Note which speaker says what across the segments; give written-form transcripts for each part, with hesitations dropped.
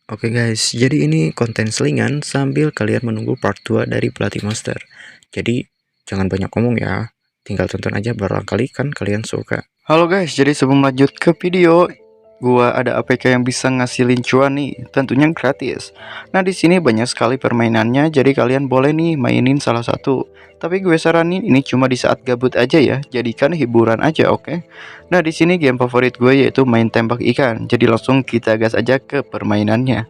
Speaker 1: Oke guys, jadi ini konten selingan sambil kalian menunggu part 2 dari Pelatih Monster. Jadi jangan banyak ngomong ya, tinggal tonton aja barangkali kan kalian suka.
Speaker 2: Halo guys, jadi sebelum lanjut ke video, gua ada APK yang bisa ngasilin cuan nih, tentunya gratis. Nah, di sini banyak sekali permainannya, jadi kalian boleh nih mainin salah satu. Tapi gue saranin ini cuma di saat gabut aja ya, jadikan hiburan aja, oke? Nah, di sini game favorit gue yaitu main tembak ikan. Jadi langsung kita gas aja ke permainannya.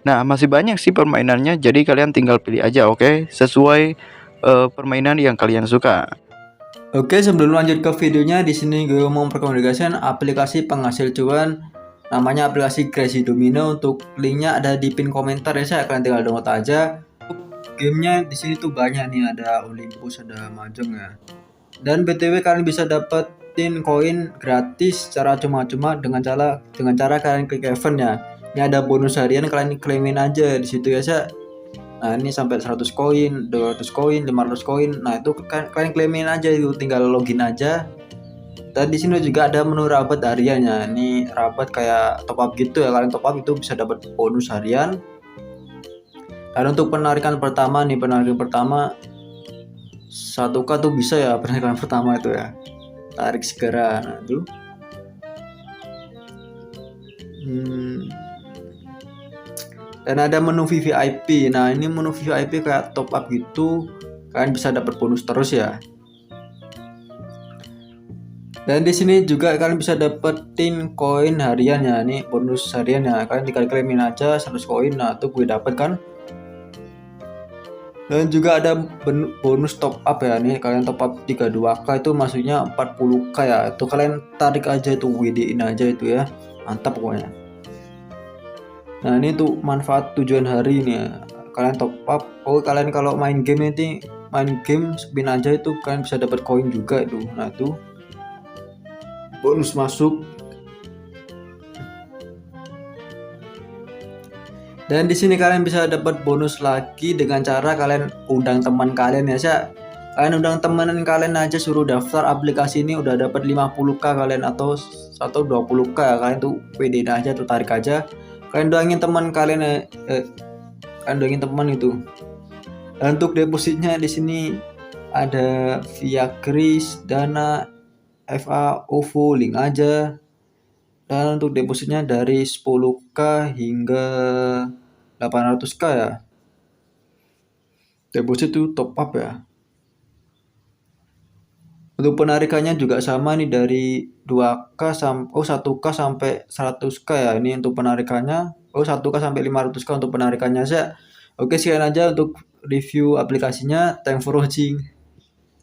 Speaker 2: Nah, masih banyak sih permainannya, jadi kalian tinggal pilih aja, oke? Sesuai permainan yang kalian suka.
Speaker 3: Oke, sebelum lanjut ke videonya, di sini gue mau merekomendasikan aplikasi penghasil cuan, namanya aplikasi Crazy Domino. Untuk linknya ada di pin komentar ya, saya kalian tinggal download aja. Gamenya di sini tuh banyak nih, ada Olympus, ada Mahjong ya. Dan btw kalian bisa dapetin koin gratis secara cuma-cuma dengan cara kalian klik event ya. Ini ada bonus harian, kalian klaimin aja di situ ya, saya. Nah, ini sampai 100 koin, 200 koin, 500 koin. Nah, itu kalian klaimin aja, itu tinggal login aja. Dan di sini juga ada menu rabat hariannya. Ini rabat kayak top up gitu ya. Kalian top up itu bisa dapat bonus harian. Dan untuk penarikan pertama 1K tuh bisa ya, penarikan pertama itu ya. Tarik segera. Nah, itu. Dan ada menu VVIP. Nah, ini menu VVIP kayak top up gitu, kalian bisa dapat bonus terus ya. Dan di sini juga kalian bisa dapetin koin harian ya. Ini bonus harian ya, kalian tinggal klaimin aja 100 koin. Nah, tuh gue dapet kan. Dan juga ada bonus top up ya. Nih kalian top up 32K itu maksudnya 40K ya. Itu kalian tarik aja, itu WD-in aja itu ya. Mantap pokoknya. Nah, ini tuh manfaat tujuan hari ini ya. Kalian top up. Oh, kalian kalau main game spin aja itu kalian bisa dapat koin juga itu. Nah, itu bonus masuk. Dan di sini kalian bisa dapat bonus lagi dengan cara kalian undang teman kalian ya, kalian undang teman kalian aja, suruh daftar aplikasi ini, udah dapat 50k kalian atau 20k ya. Kalian tuh pede aja tuh, tarik aja, kalian doangin teman kalian kalian doangin teman itu. Dan untuk depositnya di sini ada via Kris, Dana, FA, OVO, link aja. Dan untuk depositnya dari 10k hingga 800k ya. Deposit itu top up ya. Untuk penarikannya juga sama nih, dari 2k sampai 1k sampai 100k ya. Ini untuk penarikannya. 1k sampai 500k untuk penarikannya saja. Oke, sekian aja untuk review aplikasinya. Thanks for watching.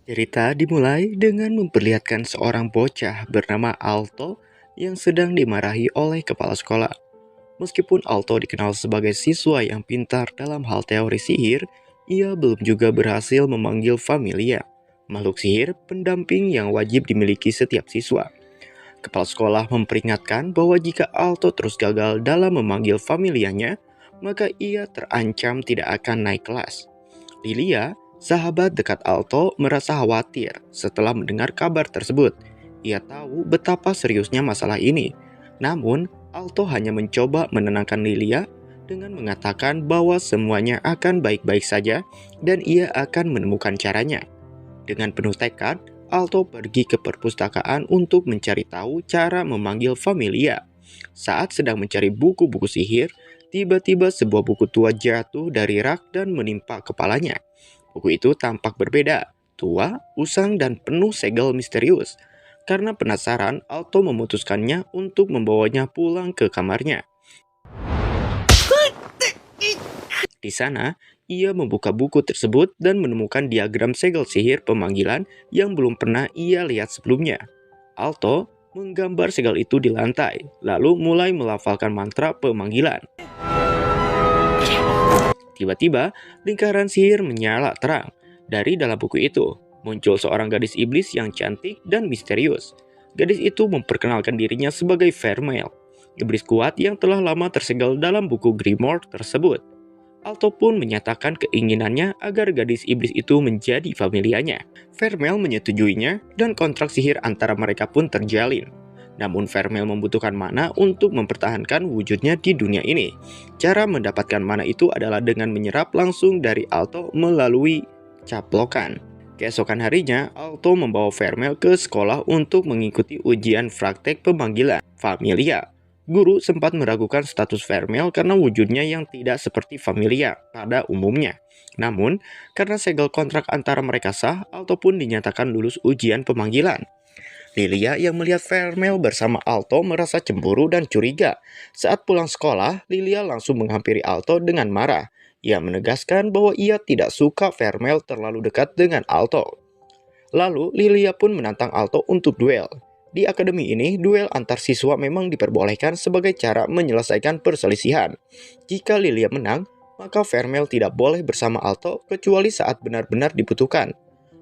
Speaker 1: Cerita dimulai dengan memperlihatkan seorang bocah bernama Alto yang sedang dimarahi oleh kepala sekolah. Meskipun Alto dikenal sebagai siswa yang pintar dalam hal teori sihir, ia belum juga berhasil memanggil Familia, makhluk sihir pendamping yang wajib dimiliki setiap siswa. Kepala sekolah memperingatkan bahwa jika Alto terus gagal dalam memanggil Familianya, maka ia terancam tidak akan naik kelas. Lilia, sahabat dekat Alto, merasa khawatir setelah mendengar kabar tersebut. Ia tahu betapa seriusnya masalah ini. Namun, Alto hanya mencoba menenangkan Lilia dengan mengatakan bahwa semuanya akan baik-baik saja dan ia akan menemukan caranya. Dengan penuh tekad, Alto pergi ke perpustakaan untuk mencari tahu cara memanggil Familia. Saat sedang mencari buku-buku sihir, tiba-tiba sebuah buku tua jatuh dari rak dan menimpa kepalanya. Buku itu tampak berbeda, tua, usang, dan penuh segel misterius. Karena penasaran, Alto memutuskannya untuk membawanya pulang ke kamarnya. Di sana, ia membuka buku tersebut dan menemukan diagram segel sihir pemanggilan yang belum pernah ia lihat sebelumnya. Alto menggambar segel itu di lantai, lalu mulai melafalkan mantra pemanggilan. Tiba-tiba, lingkaran sihir menyala terang. Dari dalam buku itu, muncul seorang gadis iblis yang cantik dan misterius. Gadis itu memperkenalkan dirinya sebagai Vermeil, iblis kuat yang telah lama tersegel dalam buku Grimoire tersebut. Alto pun menyatakan keinginannya agar gadis iblis itu menjadi familianya. Vermeil menyetujuinya dan kontrak sihir antara mereka pun terjalin. Namun Vermeil membutuhkan mana untuk mempertahankan wujudnya di dunia ini. Cara mendapatkan mana itu adalah dengan menyerap langsung dari Alto melalui caplokan. Keesokan harinya, Alto membawa Vermeil ke sekolah untuk mengikuti ujian praktek pemanggilan Familia. Guru sempat meragukan status Vermeil karena wujudnya yang tidak seperti Familia pada umumnya. Namun, karena segel kontrak antara mereka sah, Alto pun dinyatakan lulus ujian pemanggilan. Lilia yang melihat Vermeil bersama Alto merasa cemburu dan curiga. Saat pulang sekolah, Lilia langsung menghampiri Alto dengan marah. Ia menegaskan bahwa ia tidak suka Vermeil terlalu dekat dengan Alto. Lalu, Lilia pun menantang Alto untuk duel. Di akademi ini, duel antar siswa memang diperbolehkan sebagai cara menyelesaikan perselisihan. Jika Lilia menang, maka Vermeil tidak boleh bersama Alto kecuali saat benar-benar dibutuhkan.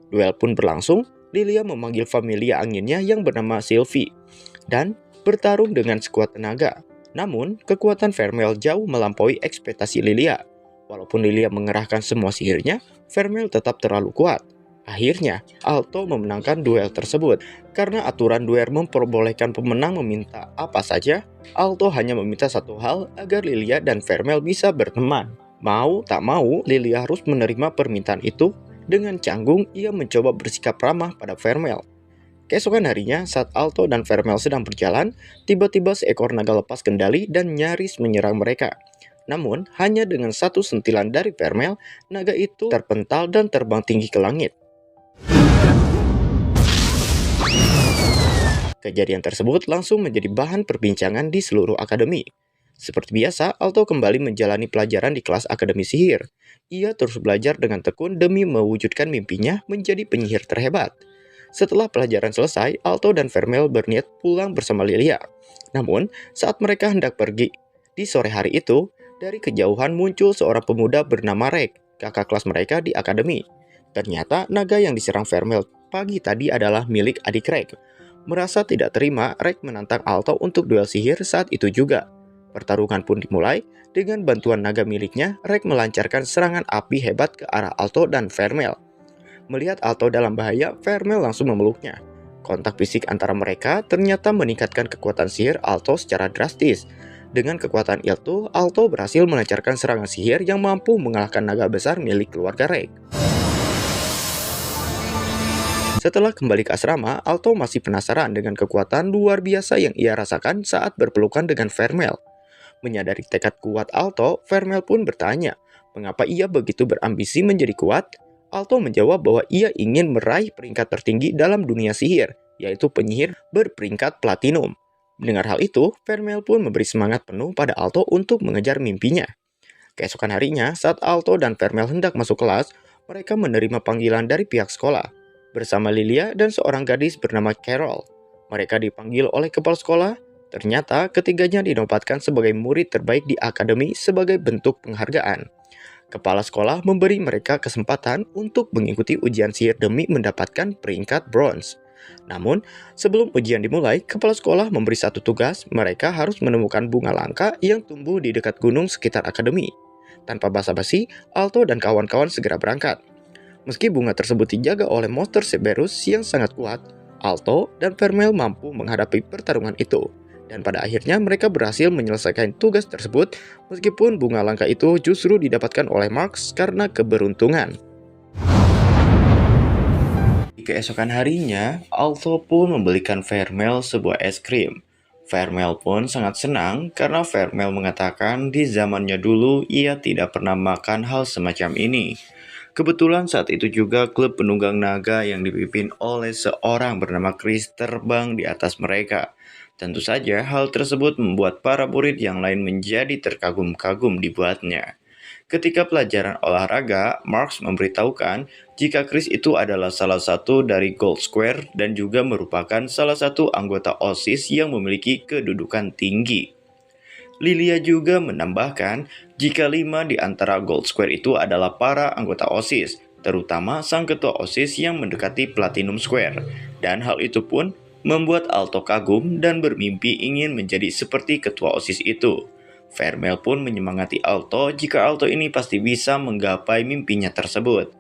Speaker 1: Duel pun berlangsung, Lilia memanggil Familia anginnya yang bernama Sylvie dan bertarung dengan sekuat tenaga. Namun, kekuatan Vermeil jauh melampaui ekspektasi Lilia. Walaupun Lilia mengerahkan semua sihirnya, Vermeil tetap terlalu kuat. Akhirnya, Alto memenangkan duel tersebut. Karena aturan duel memperbolehkan pemenang meminta apa saja, Alto hanya meminta satu hal agar Lilia dan Vermeil bisa berteman. Mau tak mau, Lilia harus menerima permintaan itu. Dengan canggung, ia mencoba bersikap ramah pada Vermeil. Keesokan harinya, saat Alto dan Vermeil sedang berjalan, tiba-tiba seekor naga lepas kendali dan nyaris menyerang mereka. Namun, hanya dengan satu sentilan dari Vermeil, naga itu terpental dan terbang tinggi ke langit. Kejadian tersebut langsung menjadi bahan perbincangan di seluruh akademi. Seperti biasa, Alto kembali menjalani pelajaran di kelas akademi sihir. Ia terus belajar dengan tekun demi mewujudkan mimpinya menjadi penyihir terhebat. Setelah pelajaran selesai, Alto dan Vermeil berniat pulang bersama Lilia. Namun, saat mereka hendak pergi, di sore hari itu, dari kejauhan muncul seorang pemuda bernama Rek, kakak kelas mereka di akademi. Ternyata naga yang diserang Vermeil pagi tadi adalah milik adik Rek. Merasa tidak terima, Rek menantang Alto untuk duel sihir saat itu juga. Pertarungan pun dimulai. Dengan bantuan naga miliknya, Rex melancarkan serangan api hebat ke arah Alto dan Vermeil. Melihat Alto dalam bahaya, Vermeil langsung memeluknya. Kontak fisik antara mereka ternyata meningkatkan kekuatan sihir Alto secara drastis. Dengan kekuatan itu, Alto berhasil melancarkan serangan sihir yang mampu mengalahkan naga besar milik keluarga Rex. Setelah kembali ke asrama, Alto masih penasaran dengan kekuatan luar biasa yang ia rasakan saat berpelukan dengan Vermeil. Menyadari tekad kuat Alto, Vermeil pun bertanya, mengapa ia begitu berambisi menjadi kuat? Alto menjawab bahwa ia ingin meraih peringkat tertinggi dalam dunia sihir, yaitu penyihir berperingkat platinum. Mendengar hal itu, Vermeil pun memberi semangat penuh pada Alto untuk mengejar mimpinya. Keesokan harinya, saat Alto dan Vermeil hendak masuk kelas, mereka menerima panggilan dari pihak sekolah. Bersama Lilia dan seorang gadis bernama Carol. Mereka dipanggil oleh kepala sekolah. Ternyata ketiganya dinobatkan sebagai murid terbaik di akademi sebagai bentuk penghargaan. Kepala sekolah memberi mereka kesempatan untuk mengikuti ujian sihir demi mendapatkan peringkat bronze. Namun, sebelum ujian dimulai, kepala sekolah memberi satu tugas, mereka harus menemukan bunga langka yang tumbuh di dekat gunung sekitar akademi. Tanpa basa-basi, Alto dan kawan-kawan segera berangkat. Meski bunga tersebut dijaga oleh monster Cerberus yang sangat kuat, Alto dan Vermeil mampu menghadapi pertarungan itu. Dan pada akhirnya mereka berhasil menyelesaikan tugas tersebut meskipun bunga langka itu justru didapatkan oleh Marx karena keberuntungan. Di keesokan harinya, Alto pun membelikan Vermeil sebuah es krim. Vermeil pun sangat senang karena Vermeil mengatakan di zamannya dulu ia tidak pernah makan hal semacam ini. Kebetulan saat itu juga klub penunggang naga yang dipimpin oleh seorang bernama Chris terbang di atas mereka. Tentu saja hal tersebut membuat para murid yang lain menjadi terkagum-kagum dibuatnya. Ketika pelajaran olahraga, Marx memberitahukan jika Chris itu adalah salah satu dari Gold Square dan juga merupakan salah satu anggota OSIS yang memiliki kedudukan tinggi. Lilia juga menambahkan jika 5 di antara Gold Square itu adalah para anggota OSIS, terutama sang ketua OSIS yang mendekati Platinum Square. Dan hal itu pun membuat Alto kagum dan bermimpi ingin menjadi seperti ketua OSIS itu. Vermeil pun menyemangati Alto jika Alto ini pasti bisa menggapai mimpinya tersebut.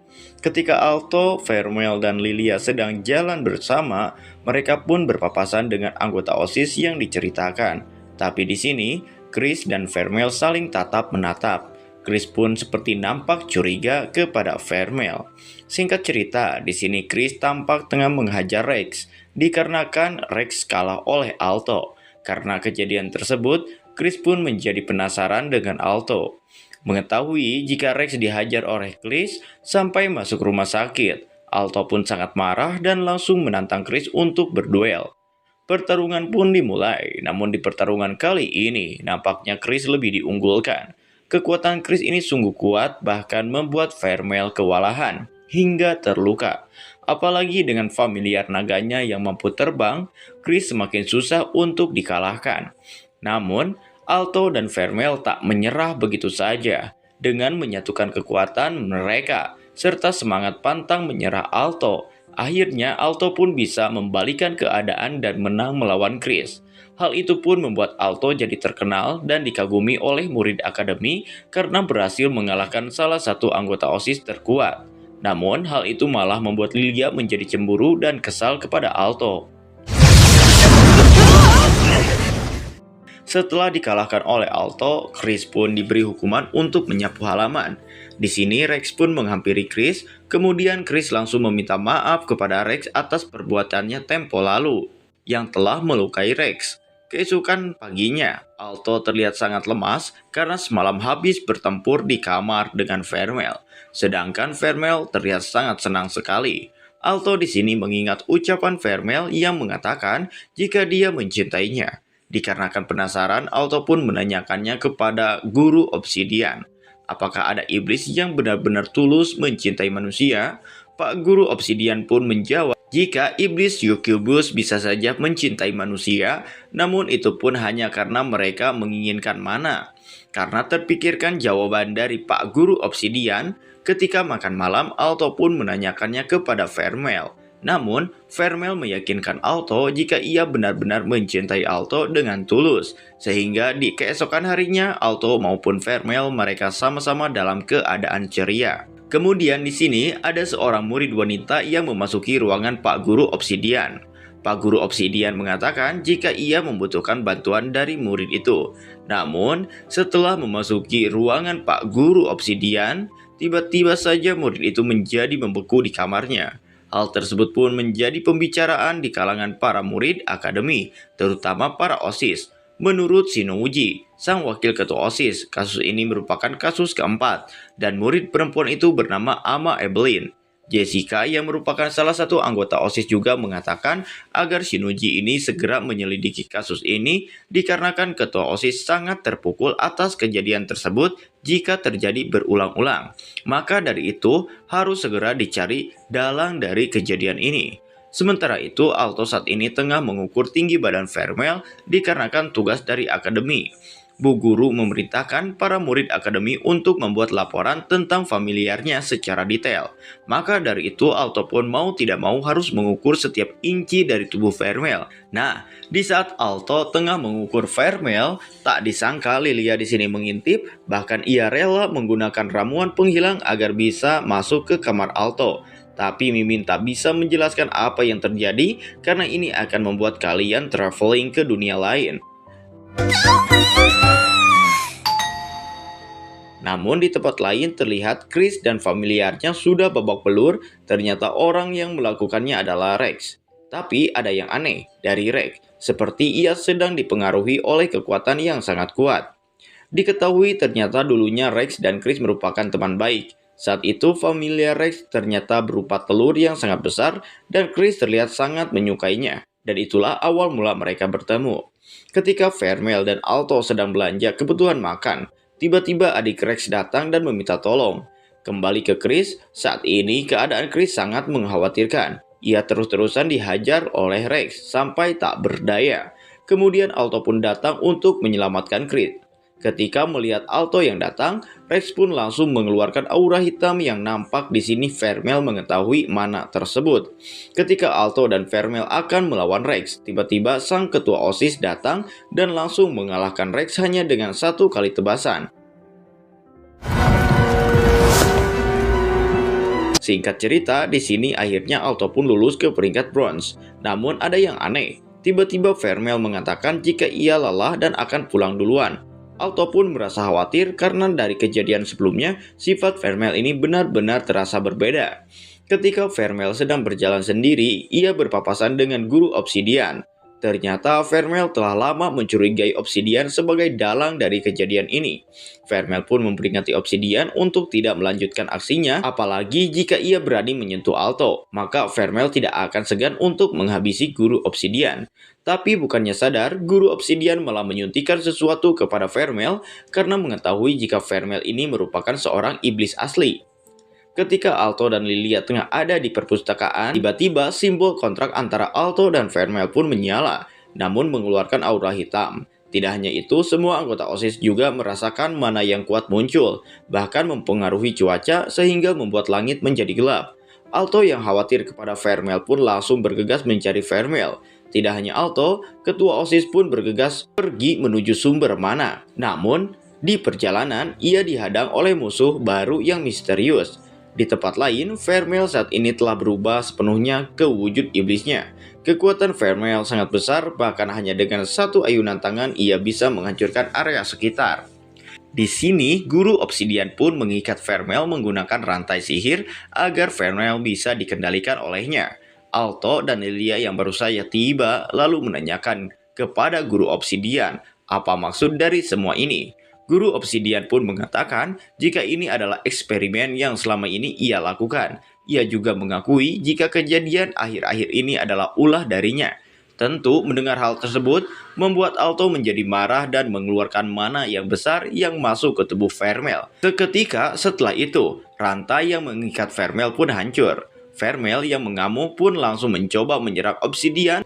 Speaker 1: Ketika Alto, Vermeil, dan Lilia sedang jalan bersama, mereka pun berpapasan dengan anggota OSIS yang diceritakan. Tapi di sini, Chris dan Vermeil saling tatap menatap. Chris pun seperti nampak curiga kepada Vermeil. Singkat cerita, di sini Chris tampak tengah menghajar Rex, dikarenakan Rex kalah oleh Alto. Karena kejadian tersebut, Chris pun menjadi penasaran dengan Alto. Mengetahui jika Rex dihajar oleh Chris sampai masuk rumah sakit, Alto pun sangat marah dan langsung menantang Chris untuk berduel. Pertarungan pun dimulai, namun di pertarungan kali ini nampaknya Chris lebih diunggulkan. Kekuatan Chris ini sungguh kuat, bahkan membuat Vermeil kewalahan hingga terluka. Apalagi dengan familiar naganya yang mampu terbang, Chris semakin susah untuk dikalahkan. Namun, Alto dan Vermeil tak menyerah begitu saja. Dengan menyatukan kekuatan mereka, serta semangat pantang menyerah Alto, akhirnya Alto pun bisa membalikan keadaan dan menang melawan Chris. Hal itu pun membuat Alto jadi terkenal dan dikagumi oleh murid akademi karena berhasil mengalahkan salah satu anggota OSIS terkuat. Namun, hal itu malah membuat Lilia menjadi cemburu dan kesal kepada Alto. Setelah dikalahkan oleh Alto, Chris pun diberi hukuman untuk menyapu halaman. Di sini Rex pun menghampiri Chris, kemudian Chris langsung meminta maaf kepada Rex atas perbuatannya tempo lalu yang telah melukai Rex. Keesokan paginya, Alto terlihat sangat lemas karena semalam habis bertempur di kamar dengan Vermeil. Sedangkan Vermeil terlihat sangat senang sekali. Alto di sini mengingat ucapan Vermeil yang mengatakan jika dia mencintainya. Dikarenakan penasaran, Alto pun menanyakannya kepada guru Obsidian. Apakah ada iblis yang benar-benar tulus mencintai manusia? Pak Guru Obsidian pun menjawab, jika iblis Succubus bisa saja mencintai manusia, namun itu pun hanya karena mereka menginginkan mana. Karena terpikirkan jawaban dari Pak Guru Obsidian, ketika makan malam, Alto pun menanyakannya kepada Vermeil. Namun, Vermel meyakinkan Alto jika ia benar-benar mencintai Alto dengan tulus, sehingga di keesokan harinya Alto maupun Vermel mereka sama-sama dalam keadaan ceria. Kemudian di sini ada seorang murid wanita yang memasuki ruangan Pak Guru Obsidian. Pak Guru Obsidian mengatakan jika ia membutuhkan bantuan dari murid itu. Namun, setelah memasuki ruangan Pak Guru Obsidian, tiba-tiba saja murid itu menjadi membeku di kamarnya. Hal tersebut pun menjadi pembicaraan di kalangan para murid akademi, terutama para OSIS. Menurut Shinouji, sang wakil ketua OSIS, kasus ini merupakan kasus keempat, dan murid perempuan itu bernama Ama Evelyn. Jessica yang merupakan salah satu anggota OSIS juga mengatakan agar Shinouji ini segera menyelidiki kasus ini dikarenakan ketua OSIS sangat terpukul atas kejadian tersebut jika terjadi berulang-ulang. Maka dari itu harus segera dicari dalang dari kejadian ini. Sementara itu, Alto saat ini tengah mengukur tinggi badan Vermel dikarenakan tugas dari akademi. Bu Guru memerintahkan para murid akademi untuk membuat laporan tentang familiarnya secara detail. Maka dari itu Alto pun mau tidak mau harus mengukur setiap inci dari tubuh Vermel. Nah, di saat Alto tengah mengukur Vermel, tak disangka Lilia di sini mengintip, bahkan ia rela menggunakan ramuan penghilang agar bisa masuk ke kamar Alto. Tapi Mimin tak bisa menjelaskan apa yang terjadi karena ini akan membuat kalian traveling ke dunia lain. Namun di tempat lain terlihat Chris dan familiarnya sudah babak belur, ternyata orang yang melakukannya adalah Rex. Tapi ada yang aneh dari Rex, seperti ia sedang dipengaruhi oleh kekuatan yang sangat kuat. Diketahui ternyata dulunya Rex dan Chris merupakan teman baik. Saat itu familiar Rex ternyata berupa telur yang sangat besar dan Chris terlihat sangat menyukainya. Dan itulah awal mula mereka bertemu. Ketika Vermel dan Alto sedang belanja kebutuhan makan, tiba-tiba adik Rex datang dan meminta tolong. Kembali ke Chris, saat ini keadaan Chris sangat mengkhawatirkan. Ia terus-terusan dihajar oleh Rex sampai tak berdaya. Kemudian Alto pun datang untuk menyelamatkan Chris. Ketika melihat Alto yang datang, Rex pun langsung mengeluarkan aura hitam yang nampak di sini Vermel mengetahui mana tersebut. Ketika Alto dan Vermel akan melawan Rex, tiba-tiba sang ketua OSIS datang dan langsung mengalahkan Rex hanya dengan satu kali tebasan. Singkat cerita, di sini akhirnya Alto pun lulus ke peringkat bronze. Namun ada yang aneh, tiba-tiba Vermel mengatakan jika ia lelah dan akan pulang duluan. Alto pun merasa khawatir karena dari kejadian sebelumnya, sifat Vermel ini benar-benar terasa berbeda. Ketika Vermel sedang berjalan sendiri, ia berpapasan dengan guru Obsidian. Ternyata Vermel telah lama mencurigai Obsidian sebagai dalang dari kejadian ini. Vermel pun memperingati Obsidian untuk tidak melanjutkan aksinya, apalagi jika ia berani menyentuh Alto. Maka Vermel tidak akan segan untuk menghabisi guru Obsidian. Tapi bukannya sadar, guru Obsidian malah menyuntikkan sesuatu kepada Vermel karena mengetahui jika Vermel ini merupakan seorang iblis asli. Ketika Alto dan Lilia tengah ada di perpustakaan, tiba-tiba simbol kontrak antara Alto dan Vermel pun menyala, namun mengeluarkan aura hitam. Tidak hanya itu, semua anggota OSIS juga merasakan mana yang kuat muncul, bahkan mempengaruhi cuaca sehingga membuat langit menjadi gelap. Alto yang khawatir kepada Vermel pun langsung bergegas mencari Vermel. Tidak hanya Alto, ketua OSIS pun bergegas pergi menuju sumber mana. Namun, di perjalanan ia dihadang oleh musuh baru yang misterius. Di tempat lain, Vermel saat ini telah berubah sepenuhnya ke wujud iblisnya. Kekuatan Vermel sangat besar, bahkan hanya dengan satu ayunan tangan ia bisa menghancurkan area sekitar. Di sini, guru Obsidian pun mengikat Vermel menggunakan rantai sihir agar Vermel bisa dikendalikan olehnya. Alto dan Lilia yang baru saja tiba lalu menanyakan kepada guru Obsidian apa maksud dari semua ini. Guru Obsidian pun mengatakan jika ini adalah eksperimen yang selama ini ia lakukan. Ia juga mengakui jika kejadian akhir-akhir ini adalah ulah darinya. Tentu mendengar hal tersebut membuat Alto menjadi marah dan mengeluarkan mana yang besar yang masuk ke tubuh Vermel. Seketika setelah itu, rantai yang mengikat Vermel pun hancur. Vermel yang mengamuk pun langsung mencoba menyerang Obsidian.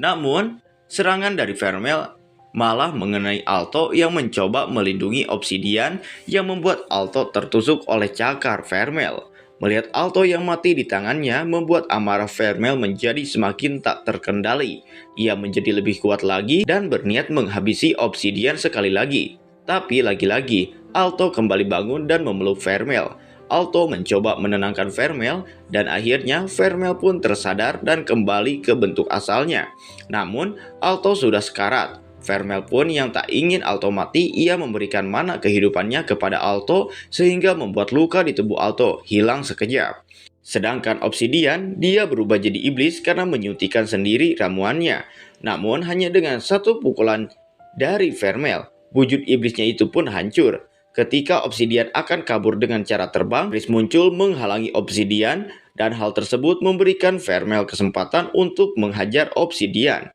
Speaker 1: Namun, serangan dari Vermel malah mengenai Alto yang mencoba melindungi Obsidian yang membuat Alto tertusuk oleh cakar Vermel. Melihat Alto yang mati di tangannya membuat amarah Vermeil menjadi semakin tak terkendali. Ia menjadi lebih kuat lagi dan berniat menghabisi Obsidian sekali lagi. Tapi lagi-lagi, Alto kembali bangun dan memeluk Vermeil. Alto mencoba menenangkan Vermeil dan akhirnya Vermeil pun tersadar dan kembali ke bentuk asalnya. Namun, Alto sudah sekarat. Vermeil pun yang tak ingin Alto mati, ia memberikan mana kehidupannya kepada Alto sehingga membuat luka di tubuh Alto hilang sekejap. Sedangkan Obsidian, dia berubah jadi iblis karena menyuntikkan sendiri ramuannya. Namun hanya dengan satu pukulan dari Vermeil, wujud iblisnya itu pun hancur. Ketika Obsidian akan kabur dengan cara terbang, iblis muncul menghalangi Obsidian dan hal tersebut memberikan Vermeil kesempatan untuk menghajar Obsidian,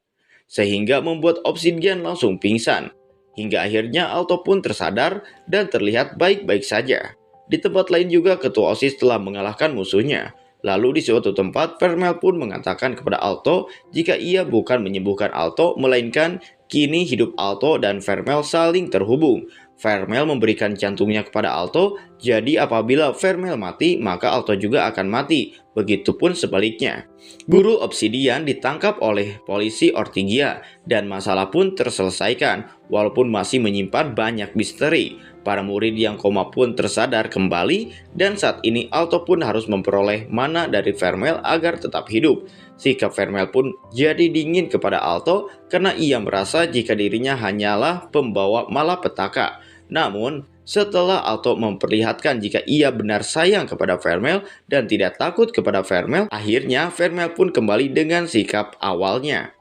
Speaker 1: sehingga membuat Obsidian langsung pingsan. Hingga akhirnya Alto pun tersadar dan terlihat baik-baik saja. Di tempat lain juga ketua OSIS telah mengalahkan musuhnya. Lalu di suatu tempat, Vermeil pun mengatakan kepada Alto jika ia bukan menyembuhkan Alto, melainkan kini hidup Alto dan Vermeil saling terhubung. Vermeil memberikan jantungnya kepada Alto, jadi apabila Vermeil mati, maka Alto juga akan mati. Begitupun sebaliknya. Guru Obsidian ditangkap oleh polisi Ortigia dan masalah pun terselesaikan, walaupun masih menyimpan banyak misteri. Para murid yang koma pun tersadar kembali dan saat ini Alto pun harus memperoleh mana dari Vermeil agar tetap hidup. Sikap Vermeil pun jadi dingin kepada Alto karena ia merasa jika dirinya hanyalah pembawa malapetaka. Namun, setelah Alto memperlihatkan jika ia benar sayang kepada Vermeil dan tidak takut kepada Vermeil, akhirnya Vermeil pun kembali dengan sikap awalnya.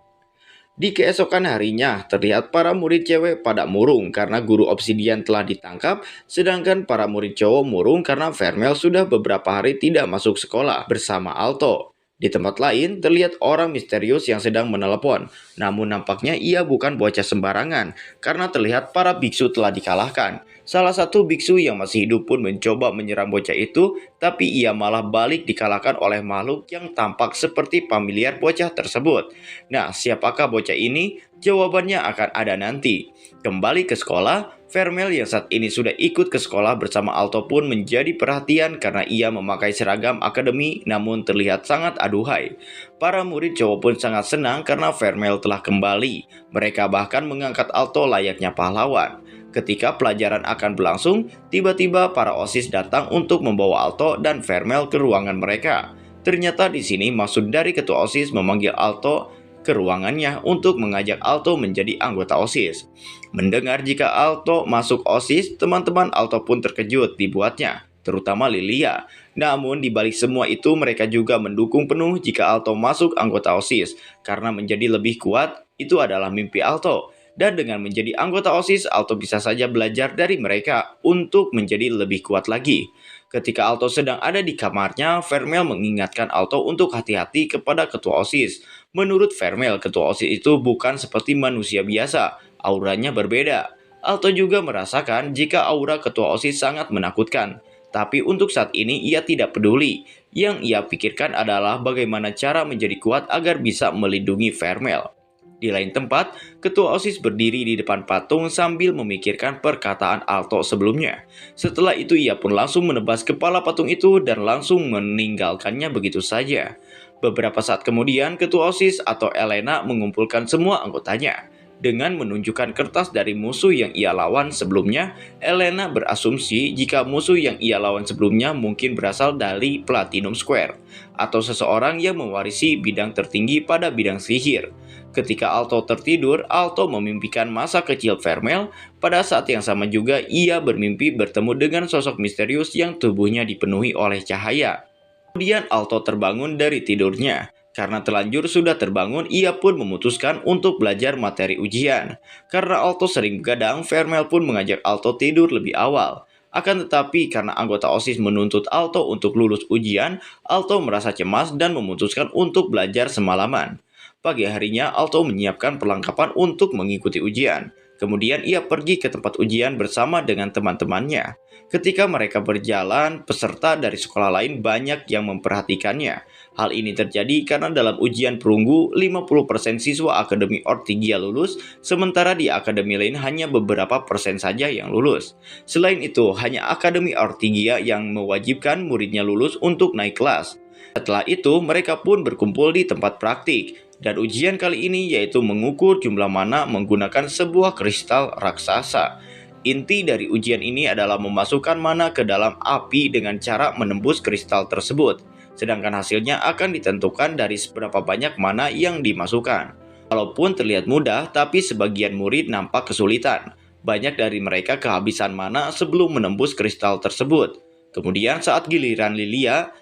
Speaker 1: Di keesokan harinya, terlihat para murid cewek pada murung karena guru Obsidian telah ditangkap, sedangkan para murid cowok murung karena Vermeil sudah beberapa hari tidak masuk sekolah bersama Alto. Di tempat lain, terlihat orang misterius yang sedang menelepon. Namun nampaknya ia bukan bocah sembarangan, karena terlihat para biksu telah dikalahkan. Salah satu biksu yang masih hidup pun mencoba menyerang bocah itu, tapi ia malah balik dikalahkan oleh makhluk yang tampak seperti familiar bocah tersebut. Nah, siapakah bocah ini? Jawabannya akan ada nanti. Kembali ke sekolah, Vermeil yang saat ini sudah ikut ke sekolah bersama Alto pun menjadi perhatian karena ia memakai seragam akademi namun terlihat sangat aduhai. Para murid cowok pun sangat senang karena Vermeil telah kembali. Mereka bahkan mengangkat Alto layaknya pahlawan. Ketika pelajaran akan berlangsung, tiba-tiba para OSIS datang untuk membawa Alto dan Vermeil ke ruangan mereka. Ternyata di sini maksud dari ketua OSIS memanggil Alto ke ruangannya untuk mengajak Alto menjadi anggota OSIS. Mendengar jika Alto masuk OSIS, teman-teman Alto pun terkejut dibuatnya, terutama Lilia. Namun di balik semua itu mereka juga mendukung penuh jika Alto masuk anggota OSIS, karena menjadi lebih kuat itu adalah mimpi Alto. Dan dengan menjadi anggota OSIS, Alto bisa saja belajar dari mereka untuk menjadi lebih kuat lagi. Ketika Alto sedang ada di kamarnya, Vermeil mengingatkan Alto untuk hati-hati kepada ketua OSIS. Menurut Vermeil, ketua OSIS itu bukan seperti manusia biasa, auranya berbeda. Alto juga merasakan jika aura ketua OSIS sangat menakutkan. Tapi untuk saat ini ia tidak peduli. Yang ia pikirkan adalah bagaimana cara menjadi kuat agar bisa melindungi Vermeil. Di lain tempat, ketua OSIS berdiri di depan patung sambil memikirkan perkataan Alto sebelumnya. Setelah itu ia pun langsung menebas kepala patung itu dan langsung meninggalkannya begitu saja. Beberapa saat kemudian, ketua OSIS atau Elena mengumpulkan semua anggotanya. Dengan menunjukkan kertas dari musuh yang ia lawan sebelumnya, Elena berasumsi jika musuh yang ia lawan sebelumnya mungkin berasal dari Platinum Square, atau seseorang yang mewarisi bidang tertinggi pada bidang sihir. Ketika Alto tertidur, Alto memimpikan masa kecil Vermeil. Pada saat yang sama juga ia bermimpi bertemu dengan sosok misterius yang tubuhnya dipenuhi oleh cahaya. Kemudian Alto terbangun dari tidurnya. Karena terlanjur sudah terbangun, ia pun memutuskan untuk belajar materi ujian. Karena Alto sering begadang, Vermeil pun mengajak Alto tidur lebih awal. Akan tetapi karena anggota OSIS menuntut Alto untuk lulus ujian, Alto merasa cemas dan memutuskan untuk belajar semalaman. Pagi harinya, Alto menyiapkan perlengkapan untuk mengikuti ujian. Kemudian ia pergi ke tempat ujian bersama dengan teman-temannya. Ketika mereka berjalan, peserta dari sekolah lain banyak yang memperhatikannya. Hal ini terjadi karena dalam ujian perunggu, 50% siswa Akademi Ortigia lulus, sementara di akademi lain hanya beberapa persen saja yang lulus. Selain itu, hanya Akademi Ortigia yang mewajibkan muridnya lulus untuk naik kelas. Setelah itu, mereka pun berkumpul di tempat praktik. Dan ujian kali ini yaitu mengukur jumlah mana menggunakan sebuah kristal raksasa. Inti dari ujian ini adalah memasukkan mana ke dalam api dengan cara menembus kristal tersebut. Sedangkan hasilnya akan ditentukan dari seberapa banyak mana yang dimasukkan. Walaupun terlihat mudah, tapi sebagian murid nampak kesulitan. Banyak dari mereka kehabisan mana sebelum menembus kristal tersebut. Kemudian saat giliran Lilia,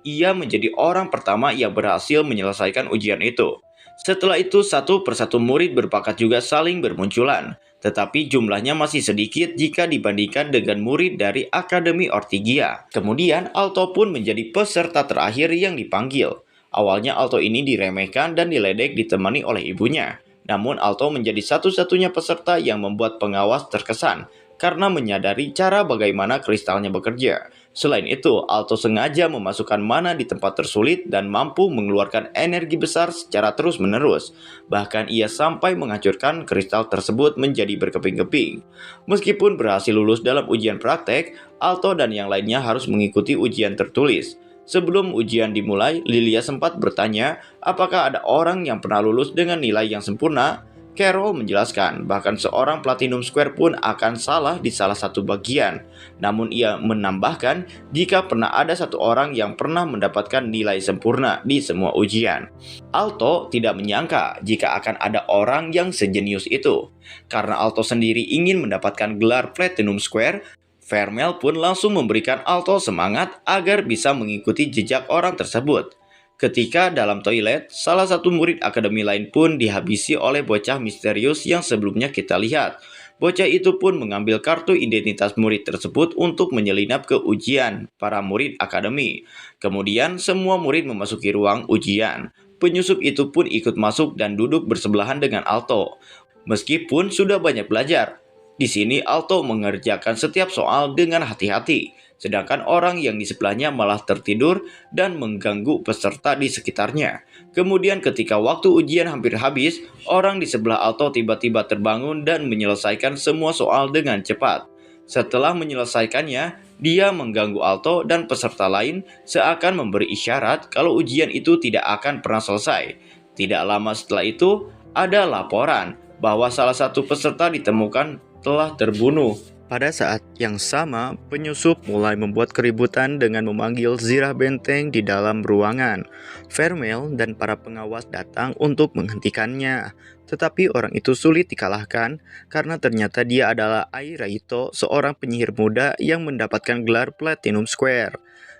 Speaker 1: ia menjadi orang pertama yang berhasil menyelesaikan ujian itu. Setelah itu, satu persatu murid berbakat juga saling bermunculan, tetapi jumlahnya masih sedikit jika dibandingkan dengan murid dari Akademi Ortigia. Kemudian, Alto pun menjadi peserta terakhir yang dipanggil. Awalnya Alto ini diremehkan dan diledek ditemani oleh ibunya. Namun Alto menjadi satu-satunya peserta yang membuat pengawas terkesan karena menyadari cara bagaimana kristalnya bekerja. Selain itu, Alto sengaja memasukkan mana di tempat tersulit dan mampu mengeluarkan energi besar secara terus-menerus. Bahkan ia sampai menghancurkan kristal tersebut menjadi berkeping-keping. Meskipun berhasil lulus dalam ujian praktek, Alto dan yang lainnya harus mengikuti ujian tertulis. Sebelum ujian dimulai, Lilia sempat bertanya apakah ada orang yang pernah lulus dengan nilai yang sempurna. Carol menjelaskan, bahkan seorang Platinum Square pun akan salah di salah satu bagian. Namun ia menambahkan, jika pernah ada satu orang yang pernah mendapatkan nilai sempurna di semua ujian. Alto tidak menyangka jika akan ada orang yang sejenius itu. Karena Alto sendiri ingin mendapatkan gelar Platinum Square, Vermel pun langsung memberikan Alto semangat agar bisa mengikuti jejak orang tersebut. Ketika dalam toilet, salah satu murid akademi lain pun dihabisi oleh bocah misterius yang sebelumnya kita lihat. Bocah itu pun mengambil kartu identitas murid tersebut untuk menyelinap ke ujian para murid akademi. Kemudian semua murid memasuki ruang ujian. Penyusup itu pun ikut masuk dan duduk bersebelahan dengan Alto. Meskipun sudah banyak belajar, di sini Alto mengerjakan setiap soal dengan hati-hati. Sedangkan orang yang di sebelahnya malah tertidur dan mengganggu peserta di sekitarnya. Kemudian ketika waktu ujian hampir habis, orang di sebelah Alto tiba-tiba terbangun dan menyelesaikan semua soal dengan cepat. Setelah menyelesaikannya, dia mengganggu Alto dan peserta lain seakan memberi isyarat kalau ujian itu tidak akan pernah selesai. Tidak lama setelah itu, ada laporan bahwa salah satu peserta ditemukan telah terbunuh. Pada saat yang sama, penyusup mulai membuat keributan dengan memanggil Zirah Benteng di dalam ruangan. Vermel dan para pengawas datang untuk menghentikannya. Tetapi orang itu sulit dikalahkan karena ternyata dia adalah Ai Raito, seorang penyihir muda yang mendapatkan gelar Platinum Square.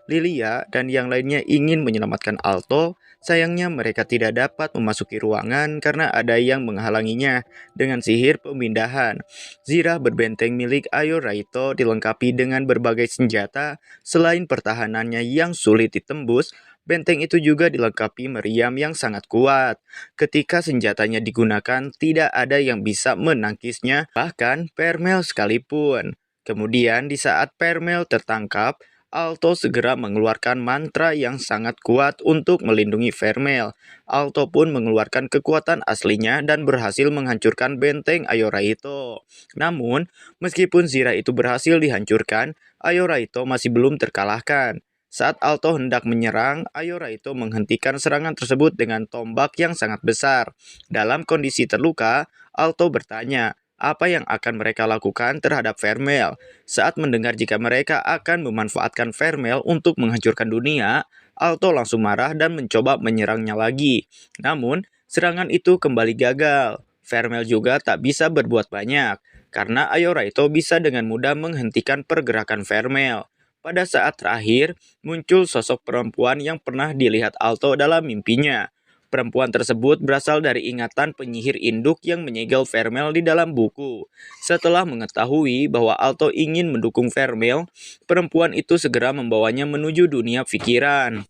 Speaker 1: Lilia dan yang lainnya ingin menyelamatkan Alto, sayangnya mereka tidak dapat memasuki ruangan karena ada yang menghalanginya dengan sihir pemindahan. Zirah berbenteng milik Ayo Raito dilengkapi dengan berbagai senjata. Selain pertahanannya yang sulit ditembus, benteng itu juga dilengkapi meriam yang sangat kuat. Ketika senjatanya digunakan, tidak ada yang bisa menangkisnya, bahkan Vermel sekalipun. Kemudian di saat Vermel tertangkap, Alto segera mengeluarkan mantra yang sangat kuat untuk melindungi Vermel. Alto pun mengeluarkan kekuatan aslinya dan berhasil menghancurkan benteng Ayo Raito. Namun, meskipun Zirah itu berhasil dihancurkan, Ayo Raito masih belum terkalahkan. Saat Alto hendak menyerang, Ayo Raito menghentikan serangan tersebut dengan tombak yang sangat besar. Dalam kondisi terluka, Alto bertanya, apa yang akan mereka lakukan terhadap Vermel? Saat mendengar jika mereka akan memanfaatkan Vermel untuk menghancurkan dunia, Alto langsung marah dan mencoba menyerangnya lagi. Namun, serangan itu kembali gagal. Vermel juga tak bisa berbuat banyak, karena Ayo Raito bisa dengan mudah menghentikan pergerakan Vermel. Pada saat terakhir, muncul sosok perempuan yang pernah dilihat Alto dalam mimpinya. Perempuan tersebut berasal dari ingatan penyihir induk yang menyegel Vermel di dalam buku. Setelah mengetahui bahwa Alto ingin mendukung Vermel, perempuan itu segera membawanya menuju dunia pikiran.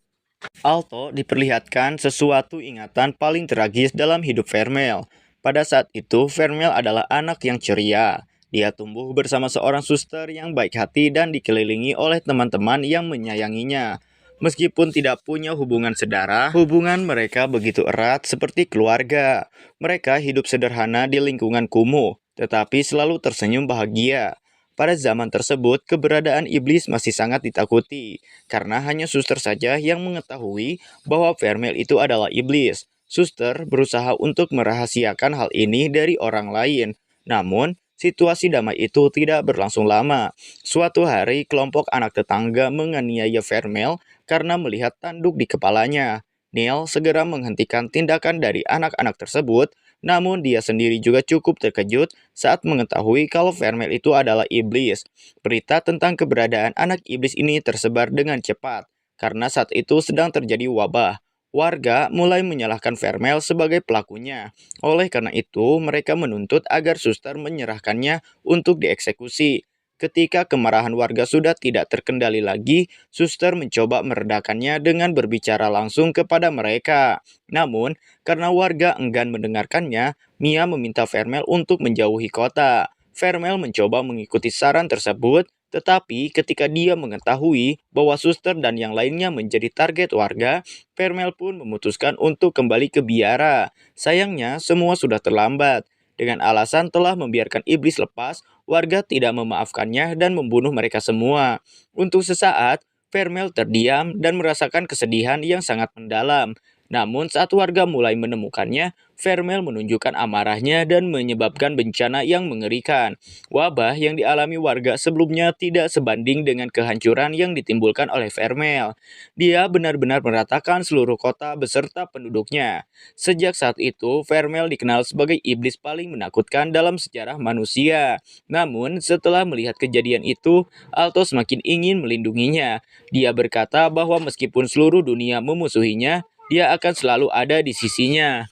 Speaker 1: Alto diperlihatkan sesuatu ingatan paling tragis dalam hidup Vermel. Pada saat itu, Vermeil adalah anak yang ceria. Dia tumbuh bersama seorang suster yang baik hati dan dikelilingi oleh teman-teman yang menyayanginya. Meskipun tidak punya hubungan saudara, hubungan mereka begitu erat seperti keluarga. Mereka hidup sederhana di lingkungan kumuh, tetapi selalu tersenyum bahagia. Pada zaman tersebut, keberadaan iblis masih sangat ditakuti, karena hanya suster saja yang mengetahui bahwa Vermeil itu adalah iblis. Suster berusaha untuk merahasiakan hal ini dari orang lain. Namun, situasi damai itu tidak berlangsung lama. Suatu hari, kelompok anak tetangga menganiaya Vermeil karena melihat tanduk di kepalanya. Neil segera menghentikan tindakan dari anak-anak tersebut, namun dia sendiri juga cukup terkejut saat mengetahui kalau Vermeil itu adalah iblis. Berita tentang keberadaan anak iblis ini tersebar dengan cepat, karena saat itu sedang terjadi wabah. Warga mulai menyalahkan Vermeil sebagai pelakunya. Oleh karena itu, mereka menuntut agar suster menyerahkannya untuk dieksekusi. Ketika kemarahan warga sudah tidak terkendali lagi, suster mencoba meredakannya dengan berbicara langsung kepada mereka. Namun, karena warga enggan mendengarkannya, Mia meminta Vermeil untuk menjauhi kota. Vermeil mencoba mengikuti saran tersebut, tetapi ketika dia mengetahui bahwa suster dan yang lainnya menjadi target warga, Vermeil pun memutuskan untuk kembali ke biara. Sayangnya, semua sudah terlambat. Dengan alasan telah membiarkan iblis lepas, warga tidak memaafkannya dan membunuh mereka semua. Untuk sesaat, Vermeil terdiam dan merasakan kesedihan yang sangat mendalam. Namun saat warga mulai menemukannya, Vermeil menunjukkan amarahnya dan menyebabkan bencana yang mengerikan. Wabah yang dialami warga sebelumnya tidak sebanding dengan kehancuran yang ditimbulkan oleh Vermeil. Dia benar-benar meratakan seluruh kota beserta penduduknya. Sejak saat itu, Vermeil dikenal sebagai iblis paling menakutkan dalam sejarah manusia. Namun, setelah melihat kejadian itu, Alto semakin ingin melindunginya. Dia berkata bahwa meskipun seluruh dunia memusuhinya, dia akan selalu ada di sisinya.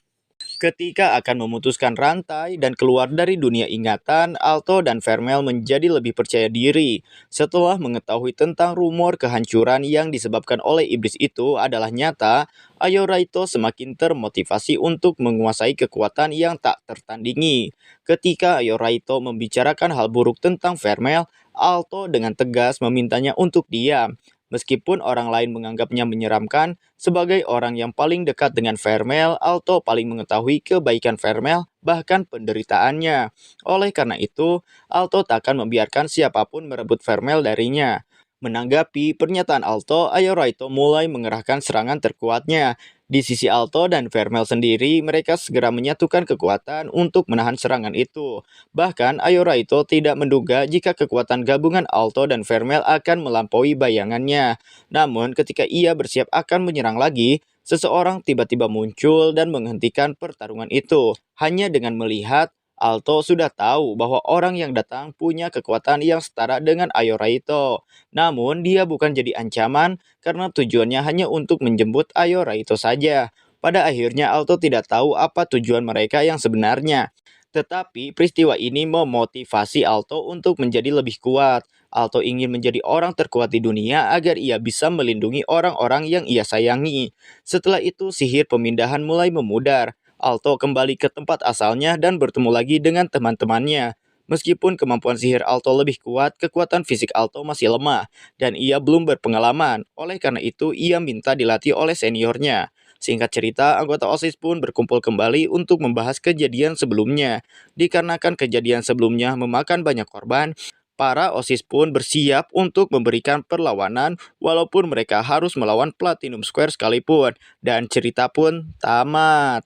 Speaker 1: Ketika akan memutuskan rantai dan keluar dari dunia ingatan, Alto dan Vermeil menjadi lebih percaya diri. Setelah mengetahui tentang rumor kehancuran yang disebabkan oleh iblis itu adalah nyata, Ayo Raito semakin termotivasi untuk menguasai kekuatan yang tak tertandingi. Ketika Ayo Raito membicarakan hal buruk tentang Vermeil, Alto dengan tegas memintanya untuk diam. Meskipun orang lain menganggapnya menyeramkan, sebagai orang yang paling dekat dengan Vermeil, Alto paling mengetahui kebaikan Vermeil, bahkan penderitaannya. Oleh karena itu, Alto tak akan membiarkan siapapun merebut Vermeil darinya. Menanggapi pernyataan Alto, Ayo Raito mulai mengerahkan serangan terkuatnya. Di sisi Alto dan Vermeil sendiri, mereka segera menyatukan kekuatan untuk menahan serangan itu. Bahkan, Ayo Raito tidak menduga jika kekuatan gabungan Alto dan Vermeil akan melampaui bayangannya. Namun, ketika ia bersiap akan menyerang lagi, seseorang tiba-tiba muncul dan menghentikan pertarungan itu. Hanya dengan melihat, Alto sudah tahu bahwa orang yang datang punya kekuatan yang setara dengan Ayo Raito. Namun, dia bukan jadi ancaman karena tujuannya hanya untuk menjemput Ayo Raito saja. Pada akhirnya, Alto tidak tahu apa tujuan mereka yang sebenarnya. Tetapi peristiwa ini memotivasi Alto untuk menjadi lebih kuat. Alto ingin menjadi orang terkuat di dunia agar ia bisa melindungi orang-orang yang ia sayangi. Setelah itu sihir pemindahan mulai memudar. Alto kembali ke tempat asalnya dan bertemu lagi dengan teman-temannya. Meskipun kemampuan sihir Alto lebih kuat, kekuatan fisik Alto masih lemah, dan ia belum berpengalaman. Oleh karena itu, ia minta dilatih oleh seniornya. Singkat cerita, anggota OSIS pun berkumpul kembali untuk membahas kejadian sebelumnya. Dikarenakan kejadian sebelumnya memakan banyak korban, para OSIS pun bersiap untuk memberikan perlawanan walaupun mereka harus melawan Platinum Square sekalipun. Dan cerita pun tamat.